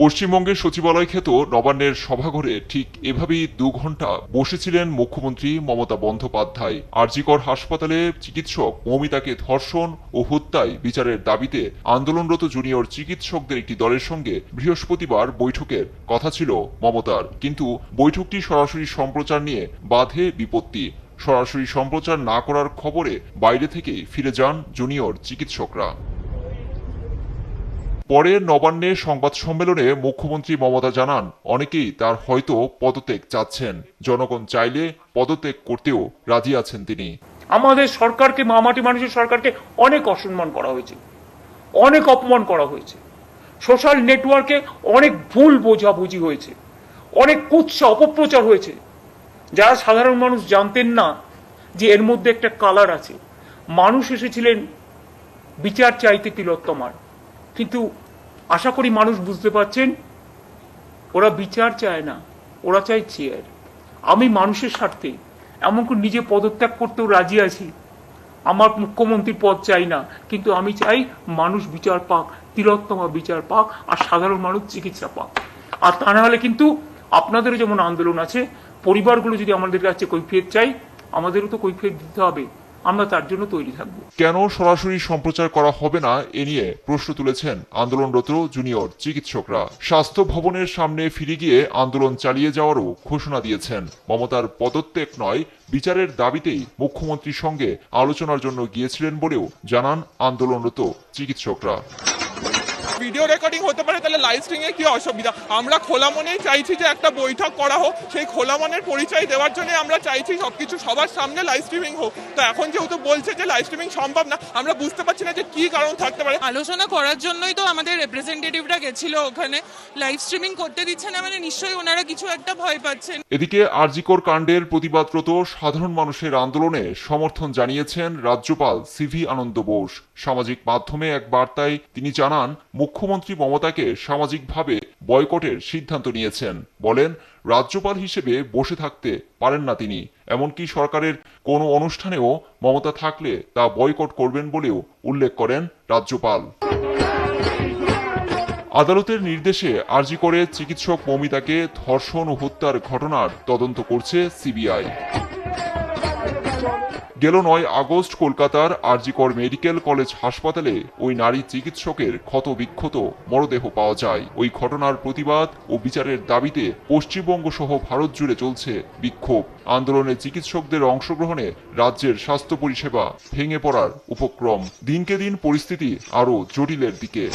পশ্চিমবঙ্গের সচিবালয় খ্যাত নবান্নের সভাঘরে ঠিক এভাবেই 2 ঘন্টা বসেছিলেন মুখ্যমন্ত্রী মমতা বন্দ্যোপাধ্যায়। আরজিকর হাসপাতালে চিকিৎসক মৌমিতাকে ধর্ষণ ও হত্যায় বিচারের দাবিতে আন্দোলনরত জুনিয়র চিকিৎসকদের একটি দলের সঙ্গে বৃহস্পতিবার বৈঠকের কথা ছিল মমতার, কিন্তু বৈঠকটি সরাসরি সম্প্রচার নিয়ে বাধে বিপত্তি। সরাসরি সম্প্রচার না করার খবরে বাইরে থেকে ফিরে যান জুনিয়র চিকিৎসকরা। পরে নবান্নে সংবাদ সম্মেলনে মুখ্যমন্ত্রী মমতা জানান, অনেকেই তার হয়তো পদত্যাগ চাচ্ছেন, জনগণ চাইলে পদত্যাগ করতেও রাজি আছেন তিনি। আমাদের সরকারকে, মামাটি মানুষের সরকারকে অনেক অসম্মান করা হয়েছে, অনেক অপমান করা হয়েছে, সোশ্যাল নেটওয়ার্কে অনেক ভুল বোঝাবুঝি হয়েছে, অনেক কুৎসা অপপ্রচার হয়েছে, যারা সাধারণ মানুষ জানতেন না যে এর মধ্যে একটা কালার আছে। মানুষ এসেছিলেন বিচার চাইতে তিলোত্তমার, কিন্তু আশা করি মানুষ বুঝতে পারছেন ওরা বিচার চায় না, ওরা চায় চেয়ার। আমি মানুষের স্বার্থে এমনকি নিজে পদত্যাগ করতেও রাজি আছি। আমার মুখ্যমন্ত্রীর পদ চাই না, কিন্তু আমি চাই মানুষ বিচার পাক, তিলোত্তমা বিচার পাক, আর সাধারণ মানুষ চিকিৎসা পাক। আর তা না হলে কিন্তু আপনাদেরও যেমন আন্দোলন আছে, পরিবারগুলো যদি আমাদের কাছে কৈফিয়ত চাই, আমাদেরও তো কৈফিয়ত দিতে হবে। আমরা তার জন্য তৈরি থাকবো। কেন সরাসরি সম্প্রচার করা হবে না এ নিয়ে প্রশ্ন তুলেছেন আন্দোলনরত জুনিয়র চিকিৎসকরা। স্বাস্থ্য ভবনের সামনে ফিরে গিয়ে আন্দোলন চালিয়ে যাওয়ারও ঘোষণা দিয়েছেন। মমতার পদত্যাগ নয়, বিচারের দাবিতেই মুখ্যমন্ত্রীর সঙ্গে আলোচনার জন্য গিয়েছিলেন বলেও জানান আন্দোলনরত চিকিৎসকরা। ভিডিও রেকর্ডিং হতে পারে, তাহলে লাইভ স্ট্রিমিং এ কি অসুবিধা? আমরা খোলা মনেই চাইছি যে একটা বৈঠক করা হোক, সেই খোলা মনের পরিচয় দেওয়ার জন্য আমরা চাইছি সবকিছু সবার সামনে লাইভ স্ট্রিমিং হোক। তো এখন যেহেতু বলছে যে লাইভ স্ট্রিমিং সম্ভব না, আমরা বুঝতে পারছি না যে কি কারণ থাকতে পারে। আলোচনা করার জন্যই তো আমাদের রিপ্রেজেন্টেটিভরা গেছিল ওখানে। লাইভ স্ট্রিমিং করতে দিচ্ছে না মানে নিশ্চয়ই ওনারা কিছু একটা ভয় পাচ্ছেন। এদিকে আরজিকর কাণ্ডের প্রতিবাদরত সাধারণ মানুষের আন্দোলনে সমর্থন জানিয়েছেন রাজ্যপাল সিভি আনন্দ বোস। সামাজিক মাধ্যমে এক বার্তায় তিনি জানান, মুখ্যমন্ত্রী মমতাকে সামাজিকভাবে বয়কটের সিদ্ধান্ত নিয়েছেন। বলেন, রাজ্যপাল হিসেবে বসে থাকতে পারেন না তিনি, এমনকি সরকারের কোনো অনুষ্ঠানেও মমতা থাকলে তা বয়কট করবেন বলেও উল্লেখ করেন রাজ্যপাল। আদালতের নির্দেশে আরজিকরে চিকিৎসক মৌমিতাকে ধর্ষণ ও হত্যার ঘটনার তদন্ত করছে সিবিআই। গেল 9 আগস্ট কলকাতার আরজিকর মেডিকেল কলেজ হাসপাতালে ওই নারী চিকিৎসকের ক্ষতবিক্ষত মরদেহ পাওয়া যায়। ওই ঘটনার প্রতিবাদ ও বিচারের দাবিতে পশ্চিমবঙ্গ সহ ভারত জুড়ে চলছে বিক্ষোভ। আন্দোলনে চিকিৎসকদের অংশগ্রহণে রাজ্যের স্বাস্থ্য পরিষেবা ভেঙে পড়ার উপক্রম। দিনকে দিন পরিস্থিতি আরও জটিলের দিকে।